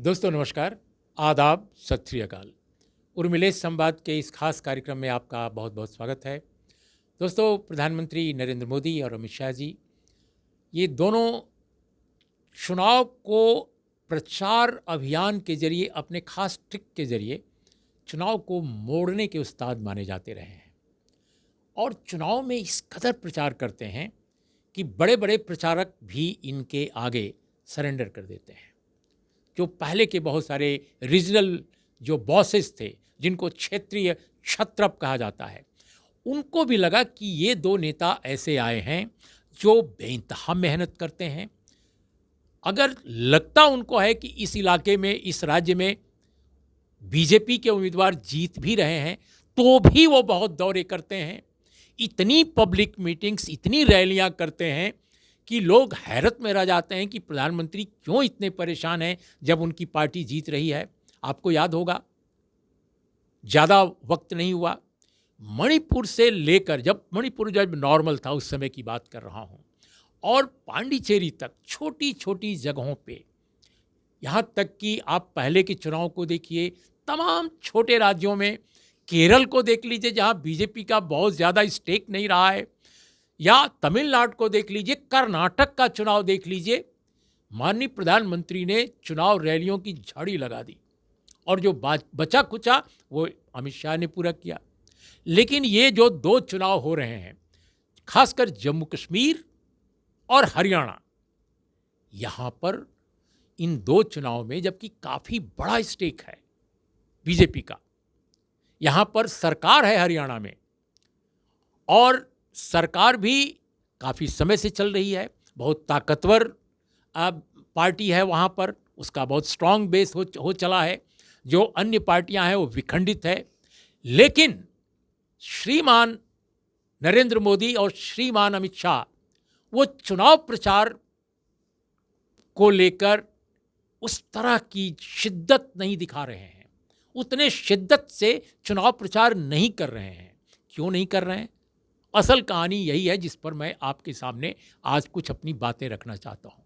दोस्तों नमस्कार, आदाब, सत श्री अकाल। उर्मिलेश संवाद के इस खास कार्यक्रम में आपका बहुत बहुत स्वागत है। दोस्तों, प्रधानमंत्री नरेंद्र मोदी और अमित शाह जी ये दोनों चुनाव को प्रचार अभियान के जरिए, अपने खास ट्रिक के जरिए चुनाव को मोड़ने के उस्ताद माने जाते रहे हैं और चुनाव में इस कदर प्रचार करते हैं कि बड़े बड़े प्रचारक भी इनके आगे सरेंडर कर देते हैं। जो पहले के बहुत सारे रीजनल जो बॉसेस थे, जिनको क्षेत्रीय क्षत्रप कहा जाता है, उनको भी लगा कि ये दो नेता ऐसे आए हैं जो बेइंतहा मेहनत करते हैं। अगर लगता उनको है कि इस इलाके में, इस राज्य में बीजेपी के उम्मीदवार जीत भी रहे हैं, तो भी वो बहुत दौरे करते हैं, इतनी पब्लिक मीटिंग्स, इतनी रैलियां करते हैं कि लोग हैरत में रह जाते हैं कि प्रधानमंत्री क्यों इतने परेशान हैं जब उनकी पार्टी जीत रही है। आपको याद होगा, ज़्यादा वक्त नहीं हुआ, मणिपुर से लेकर, जब मणिपुर जब नॉर्मल था उस समय की बात कर रहा हूँ, और पांडिचेरी तक छोटी छोटी जगहों पे, यहाँ तक कि आप पहले के चुनाव को देखिए, तमाम छोटे राज्यों में, केरल को देख लीजिए जहाँ बीजेपी का बहुत ज़्यादा स्टेक नहीं रहा है, या तमिलनाडु को देख लीजिए, कर्नाटक का चुनाव देख लीजिए, माननीय प्रधानमंत्री ने चुनाव रैलियों की झाड़ी लगा दी और जो बचा कुचा वो अमित शाह ने पूरा किया। लेकिन ये जो दो चुनाव हो रहे हैं, खासकर जम्मू कश्मीर और हरियाणा, यहाँ पर इन दो चुनाव में, जबकि काफ़ी बड़ा स्टेक है बीजेपी का, यहाँ पर सरकार है हरियाणा में और सरकार भी काफ़ी समय से चल रही है, बहुत ताकतवर पार्टी है वहाँ पर, उसका बहुत स्ट्रांग बेस हो चला है। जो अन्य पार्टियां हैं वो विखंडित है। लेकिन श्रीमान नरेंद्र मोदी और श्रीमान अमित शाह वो चुनाव प्रचार को लेकर उस तरह की शिद्दत नहीं दिखा रहे हैं, उतने शिद्दत से चुनाव प्रचार नहीं कर रहे हैं। क्यों नहीं कर रहे हैं? असल कहानी यही है जिस पर मैं आपके सामने आज कुछ अपनी बातें रखना चाहता हूं।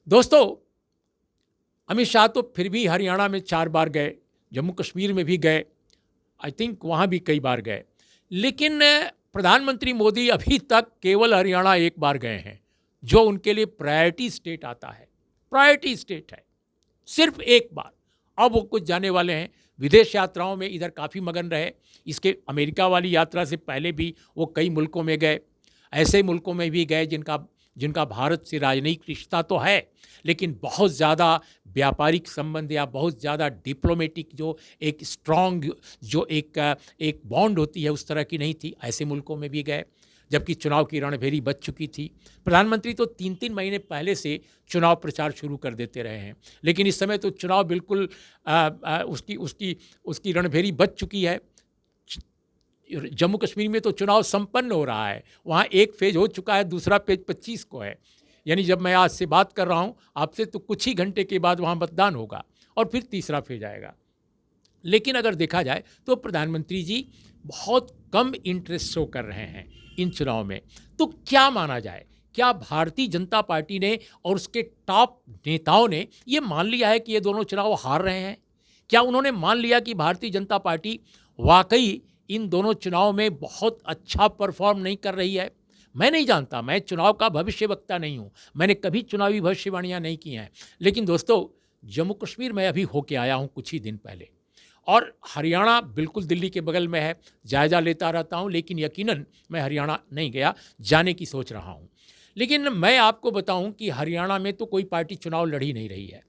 दोस्तों, अमित शाह तो फिर भी हरियाणा में 4 बार गए, जम्मू कश्मीर में भी गए, आई थिंक वहाँ भी कई बार गए, लेकिन प्रधानमंत्री मोदी अभी तक केवल हरियाणा 1 बार गए हैं, जो उनके लिए प्रायोरिटी स्टेट आता है, प्रायोरिटी स्टेट है, सिर्फ 1 बार। अब वो कुछ जाने वाले हैं, विदेश यात्राओं में इधर काफ़ी मगन रहे। इसके अमेरिका वाली यात्रा से पहले भी वो कई मुल्कों में गए, ऐसे मुल्कों में भी गए जिनका भारत से राजनयिक रिश्ता तो है, लेकिन बहुत ज़्यादा व्यापारिक संबंध या बहुत ज़्यादा डिप्लोमेटिक जो एक स्ट्रॉन्ग जो एक बॉन्ड होती है उस तरह की नहीं थी, ऐसे मुल्कों में भी गए। जबकि चुनाव की रणभेरी बज चुकी थी, प्रधानमंत्री तो 3-3 महीने पहले से चुनाव प्रचार शुरू कर देते रहे हैं, लेकिन इस समय तो चुनाव बिल्कुल उसकी रणभेरी बज चुकी है। जम्मू कश्मीर में तो चुनाव संपन्न हो रहा है, वहाँ एक फेज हो चुका है, दूसरा फेज 25 को है, यानी जब मैं आज से बात कर रहा हूँ आपसे तो कुछ ही घंटे के बाद वहाँ मतदान होगा और फिर तीसरा फेज आएगा। लेकिन अगर देखा जाए तो प्रधानमंत्री जी बहुत कम इंटरेस्ट शो कर रहे हैं इन चुनाव में। तो क्या माना जाए, क्या भारतीय जनता पार्टी ने और उसके टॉप नेताओं ने ये मान लिया है कि ये दोनों चुनाव हार रहे हैं? क्या उन्होंने मान लिया कि भारतीय जनता पार्टी वाकई इन दोनों चुनाव में बहुत अच्छा परफॉर्म नहीं कर रही है? मैं नहीं जानता, मैं चुनाव का भविष्यवक्ता नहीं हूँ, मैंने कभी चुनावी भविष्यवाणियाँ नहीं की हैं। लेकिन दोस्तों, जम्मू कश्मीर में अभी होके आया हूँ कुछ ही दिन पहले, और हरियाणा बिल्कुल दिल्ली के बगल में है, जायज़ा लेता रहता हूँ, लेकिन यकीनन मैं हरियाणा नहीं गया, जाने की सोच रहा हूँ। लेकिन मैं आपको बताऊँ कि हरियाणा में तो कोई पार्टी चुनाव लड़ ही नहीं रही है।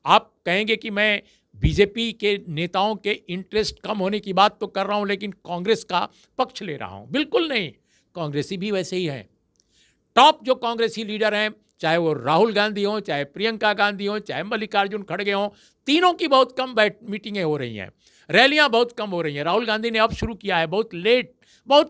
आप कहेंगे कि मैं बीजेपी के नेताओं के इंटरेस्ट कम होने की बात तो कर रहा हूं, लेकिन कांग्रेस का पक्ष ले रहा हूं। बिल्कुल नहीं, कांग्रेसी भी वैसे ही हैं। टॉप जो कांग्रेसी लीडर हैं, चाहे वो राहुल गांधी हों, चाहे प्रियंका गांधी हों, चाहे मल्लिकार्जुन खड़गे हों, तीनों की बहुत कम मीटिंगें हो रही हैं, रैलियां बहुत कम हो रही हैं। राहुल गांधी ने अब शुरू किया है, बहुत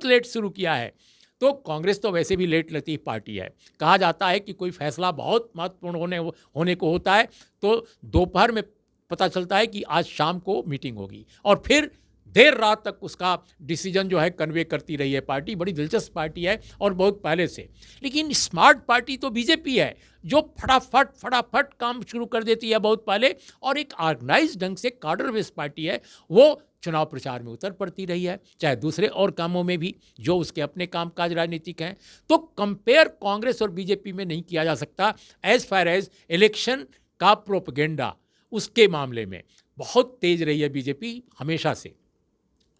लेट शुरू किया है। तो कांग्रेस तो वैसे भी लेट लतीफ़ पार्टी है। कहा जाता है कि कोई फैसला बहुत महत्वपूर्ण होने को होता है तो दोपहर में पता चलता है कि आज शाम को मीटिंग होगी और फिर देर रात तक उसका डिसीजन जो है कन्वे करती रही है पार्टी। बड़ी दिलचस्प पार्टी है और बहुत पहले से। लेकिन स्मार्ट पार्टी तो बीजेपी है, जो फटाफट काम शुरू कर देती है बहुत पहले, और एक ऑर्गेनाइज ढंग से कार्डर बेस्ड पार्टी है, वो चुनाव प्रचार में उतर पड़ती रही है, चाहे दूसरे और कामों में भी जो उसके अपने कामकाज राजनीतिक हैं। तो कंपेयर कांग्रेस और बीजेपी में नहीं किया जा सकता एज फार एज इलेक्शन का प्रोपेगेंडा। उसके मामले में बहुत तेज रही है बीजेपी हमेशा से।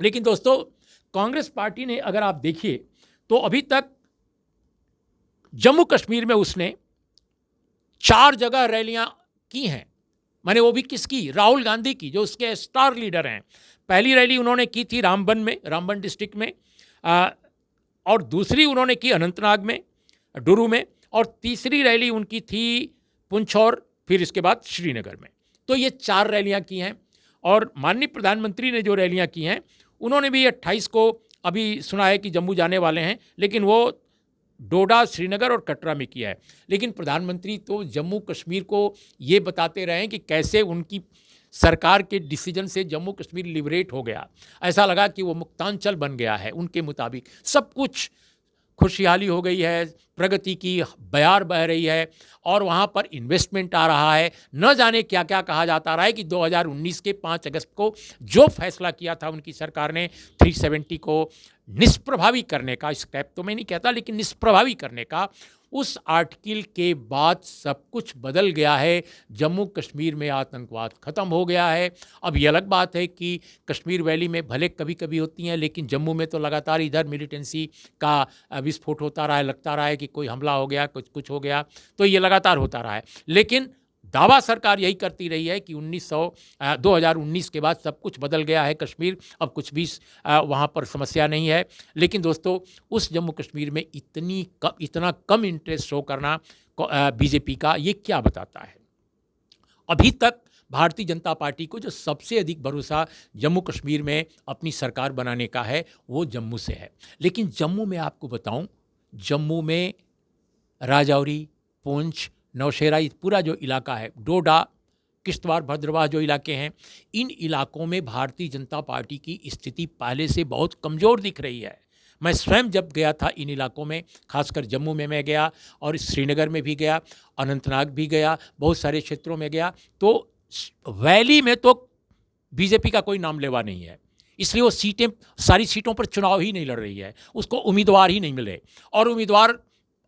लेकिन दोस्तों, कांग्रेस पार्टी ने अगर आप देखिए तो अभी तक जम्मू कश्मीर में उसने 4 जगह रैलियां की हैं। मैंने वो भी किसकी? राहुल गांधी की, जो उसके स्टार लीडर हैं। पहली रैली उन्होंने की थी रामबन में, रामबन डिस्ट्रिक्ट में, और दूसरी उन्होंने की अनंतनाग में, डुरू में, और तीसरी रैली उनकी थी पुंछ, और फिर इसके बाद श्रीनगर में। तो ये 4 रैलियां की हैं। और माननीय प्रधानमंत्री ने जो रैलियां की हैं, उन्होंने भी 28 को अभी सुना है कि जम्मू जाने वाले हैं, लेकिन वो डोडा, श्रीनगर और कटरा में किया है। लेकिन प्रधानमंत्री तो जम्मू कश्मीर को ये बताते रहे कि कैसे उनकी सरकार के डिसीजन से जम्मू कश्मीर लिबरेट हो गया। ऐसा लगा कि वो मुक्तांचल बन गया है। उनके मुताबिक सब कुछ खुशहाली हो गई है, प्रगति की बयार बह रही है, और वहाँ पर इन्वेस्टमेंट आ रहा है। न जाने क्या क्या कहा जाता रहा है कि 2019 के 5 अगस्त को जो फैसला किया था उनकी सरकार ने 370 को निष्प्रभावी करने का, स्क्रैप तो मैं नहीं कहता, लेकिन निष्प्रभावी करने का, उस आर्टिकल के बाद सब कुछ बदल गया है। जम्मू कश्मीर में आतंकवाद ख़त्म हो गया है। अब ये अलग बात है कि कश्मीर वैली में भले कभी कभी होती हैं, लेकिन जम्मू में तो लगातार इधर मिलिटेंसी का विस्फोट होता रहा है। लगता रहा है कि कोई हमला हो गया, कुछ हो गया, तो ये लगातार होता रहा है। लेकिन दावा सरकार यही करती रही है कि 2019 के बाद सब कुछ बदल गया है कश्मीर, अब कुछ भी वहाँ पर समस्या नहीं है। लेकिन दोस्तों, उस जम्मू कश्मीर में इतना कम इंटरेस्ट शो करना बीजेपी का, ये क्या बताता है? अभी तक भारतीय जनता पार्टी को जो सबसे अधिक भरोसा जम्मू कश्मीर में अपनी सरकार बनाने का है, वो जम्मू से है। लेकिन जम्मू में आपको बताऊं, जम्मू में राजौरी, पुंछ, नौशेरा, पूरा जो इलाका है, डोडा, किश्तवाड़, भद्रवाह जो इलाके हैं, इन इलाकों में भारतीय जनता पार्टी की स्थिति पहले से बहुत कमज़ोर दिख रही है। मैं स्वयं जब गया था इन इलाकों में, खासकर जम्मू में मैं गया, और श्रीनगर में भी गया, अनंतनाग भी गया, बहुत सारे क्षेत्रों में गया, तो वैली में तो बीजेपी का कोई नाम लेवा नहीं है। इसलिए वो सारी सीटों पर चुनाव ही नहीं लड़ रही है, उसको उम्मीदवार ही नहीं मिले। और उम्मीदवार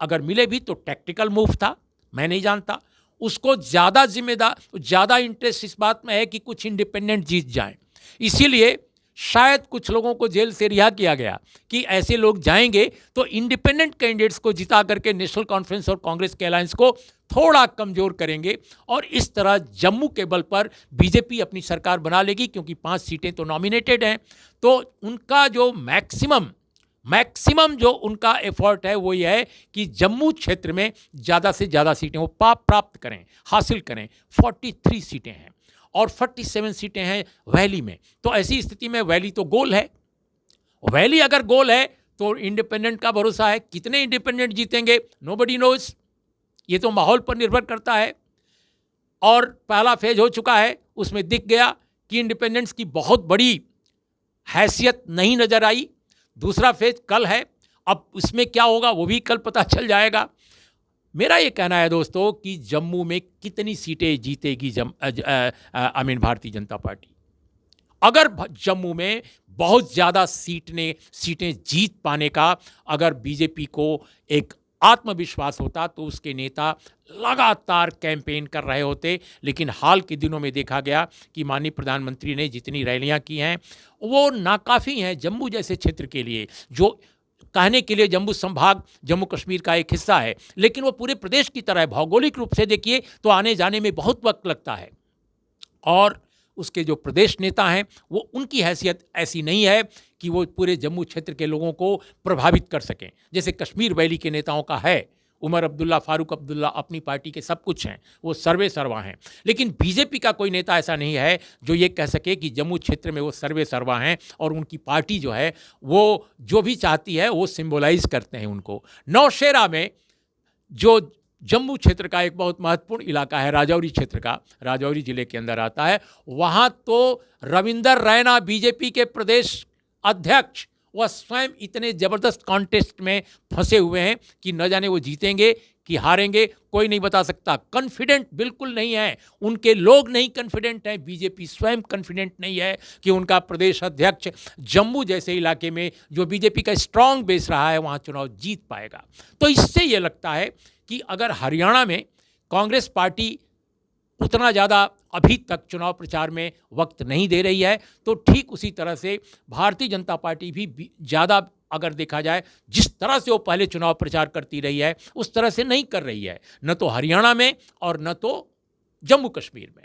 अगर मिले भी तो टैक्टिकल मूव था, मैं नहीं जानता। उसको ज़्यादा इंटरेस्ट इस बात में है कि कुछ इंडिपेंडेंट जीत जाएं। इसीलिए शायद कुछ लोगों को जेल से रिहा किया गया कि ऐसे लोग जाएंगे तो इंडिपेंडेंट कैंडिडेट्स को जिता करके नेशनल कॉन्फ्रेंस और कांग्रेस के अलायंस को थोड़ा कमज़ोर करेंगे, और इस तरह जम्मू के बल पर बीजेपी अपनी सरकार बना लेगी। क्योंकि 5 सीटें तो नॉमिनेटेड हैं, तो उनका जो मैक्सिमम जो उनका एफर्ट है वो ये है कि जम्मू क्षेत्र में ज़्यादा से ज़्यादा सीटें वो प्राप्त करें, हासिल करें। 43 सीटें हैं और 47 सीटें हैं वैली में। तो ऐसी स्थिति में वैली तो गोल है। वैली अगर गोल है तो इंडिपेंडेंट का भरोसा है। कितने इंडिपेंडेंट जीतेंगे, नोबडी नोज। ये तो माहौल पर निर्भर करता है। और पहला फेज हो चुका है, उसमें दिख गया कि इंडिपेंडेंट्स की बहुत बड़ी हैसियत नहीं नजर आई। दूसरा फेज कल है, अब इसमें क्या होगा वो भी कल पता चल जाएगा। मेरा ये कहना है दोस्तों कि जम्मू में कितनी सीटें जीतेगी भारतीय जनता पार्टी। अगर जम्मू में बहुत ज़्यादा सीटें जीत पाने का अगर बीजेपी को एक आत्मविश्वास होता तो उसके नेता लगातार कैंपेन कर रहे होते। लेकिन हाल के दिनों में देखा गया कि माननीय प्रधानमंत्री ने जितनी रैलियां की हैं वो नाकाफ़ी हैं जम्मू जैसे क्षेत्र के लिए, जो कहने के लिए जम्मू संभाग जम्मू कश्मीर का एक हिस्सा है, लेकिन वो पूरे प्रदेश की तरह है। भौगोलिक रूप से देखिए तो आने जाने में बहुत वक्त लगता है, और उसके जो प्रदेश नेता हैं वो उनकी हैसियत ऐसी नहीं है कि वो पूरे जम्मू क्षेत्र के लोगों को प्रभावित कर सकें जैसे कश्मीर वैली के नेताओं का है। उमर अब्दुल्ला, फारूक अब्दुल्ला अपनी पार्टी के सब कुछ हैं, वो सर्वे सर्वा हैं। लेकिन बीजेपी का कोई नेता ऐसा नहीं है जो ये कह सके कि जम्मू क्षेत्र में वो सर्वे सर्वा हैं, और उनकी पार्टी जो है वो जो भी चाहती है वो सिंबलाइज करते हैं उनको। नौशेरा में जो जम्मू क्षेत्र का एक बहुत महत्वपूर्ण इलाका है, राजौरी क्षेत्र का, राजौरी जिले के अंदर आता है। वहाँ तो रविंदर रैना बीजेपी के प्रदेश अध्यक्ष, वह स्वयं इतने ज़बरदस्त कॉन्टेस्ट में फंसे हुए हैं कि न जाने वो जीतेंगे कि हारेंगे, कोई नहीं बता सकता। कॉन्फिडेंट बिल्कुल नहीं है, उनके लोग नहीं कॉन्फिडेंट हैं, बीजेपी स्वयं कॉन्फिडेंट नहीं है कि उनका प्रदेश अध्यक्ष जम्मू जैसे इलाके में जो बीजेपी का स्ट्रांग बेस रहा है वहाँ चुनाव जीत पाएगा। तो इससे ये लगता है कि अगर हरियाणा में कांग्रेस पार्टी उतना ज़्यादा अभी तक चुनाव प्रचार में वक्त नहीं दे रही है, तो ठीक उसी तरह से भारतीय जनता पार्टी भी ज़्यादा, अगर देखा जाए जिस तरह से वो पहले चुनाव प्रचार करती रही है उस तरह से नहीं कर रही है, न तो हरियाणा में और न तो जम्मू कश्मीर में।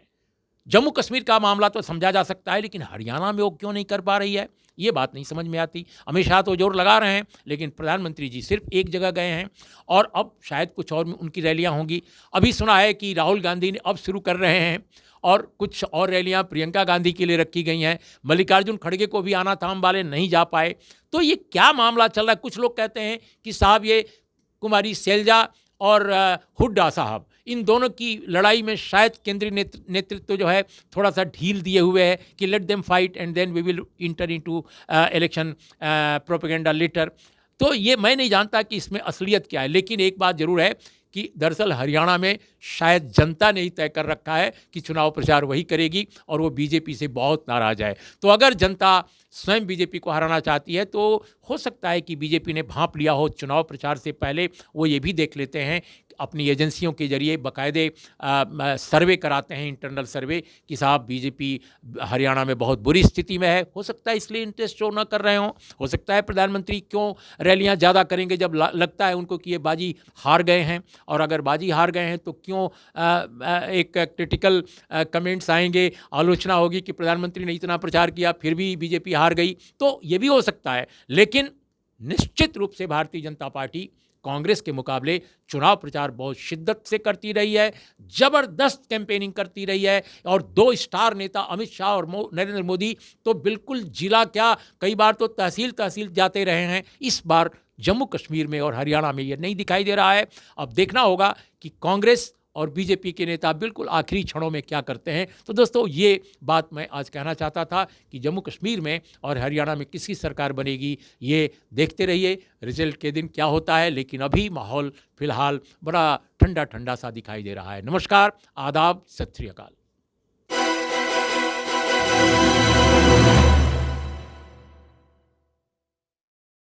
जम्मू कश्मीर का मामला तो समझा जा सकता है, लेकिन हरियाणा में वो क्यों नहीं कर पा रही है, ये बात नहीं समझ में आती। अमित शाह तो जोर लगा रहे हैं, लेकिन प्रधानमंत्री जी सिर्फ एक जगह गए हैं और अब शायद कुछ और उनकी रैलियां होंगी। अभी सुना है कि राहुल गांधी ने अब शुरू कर रहे हैं और कुछ और रैलियां प्रियंका गांधी के लिए रखी गई हैं। मल्लिकार्जुन खड़गे को भी आना था, हम वाले नहीं जा पाए। तो ये क्या मामला चल रहा है? कुछ लोग कहते हैं कि साहब ये कुमारी सैलजा और हुड्डा साहब, इन दोनों की लड़ाई में शायद केंद्रीय नेतृत्व जो है थोड़ा सा ढील दिए हुए है कि let them fight and then we will enter into election propaganda later. तो ये मैं नहीं जानता कि इसमें असलियत क्या है, लेकिन एक बात ज़रूर है कि दरअसल हरियाणा में शायद जनता ने ही तय कर रखा है कि चुनाव प्रचार वही करेगी और वो बीजेपी से बहुत नाराज़ है। तो अगर जनता स्वयं बीजेपी को हराना चाहती है तो हो सकता है कि बीजेपी ने भांप लिया हो चुनाव प्रचार से पहले, वो ये भी देख लेते हैं, अपनी एजेंसियों के जरिए बाकायदे सर्वे कराते हैं, इंटरनल सर्वे, कि साहब बीजेपी हरियाणा में बहुत बुरी स्थिति में है। हो सकता है इसलिए इंटरेस्ट शो ना कर रहे हों। हो सकता है प्रधानमंत्री क्यों रैलियां ज़्यादा करेंगे जब लगता है उनको कि ये बाजी हार गए हैं, और अगर बाजी हार गए हैं तो क्यों एक क्रिटिकल कमेंट्स आएंगे, आलोचना होगी कि प्रधानमंत्री ने इतना प्रचार किया फिर भी बीजेपी हार गई। तो ये भी हो सकता है, लेकिन निश्चित रूप से भारतीय जनता पार्टी कांग्रेस के मुकाबले चुनाव प्रचार बहुत शिद्दत से करती रही है, ज़बरदस्त कैंपेनिंग करती रही है। और दो स्टार नेता अमित शाह और नरेंद्र मोदी तो बिल्कुल जिला क्या, कई बार तो तहसील तहसील जाते रहे हैं। इस बार जम्मू कश्मीर में और हरियाणा में ये नहीं दिखाई दे रहा है। अब देखना होगा कि कांग्रेस और बीजेपी के नेता बिल्कुल आखिरी क्षणों में क्या करते हैं। तो दोस्तों, ये बात मैं आज कहना चाहता था कि जम्मू कश्मीर में और हरियाणा में किसकी सरकार बनेगी, ये देखते रहिए रिजल्ट के दिन क्या होता है। लेकिन अभी माहौल फिलहाल बड़ा ठंडा ठंडा सा दिखाई दे रहा है। नमस्कार, आदाब, सत श्री अकाल।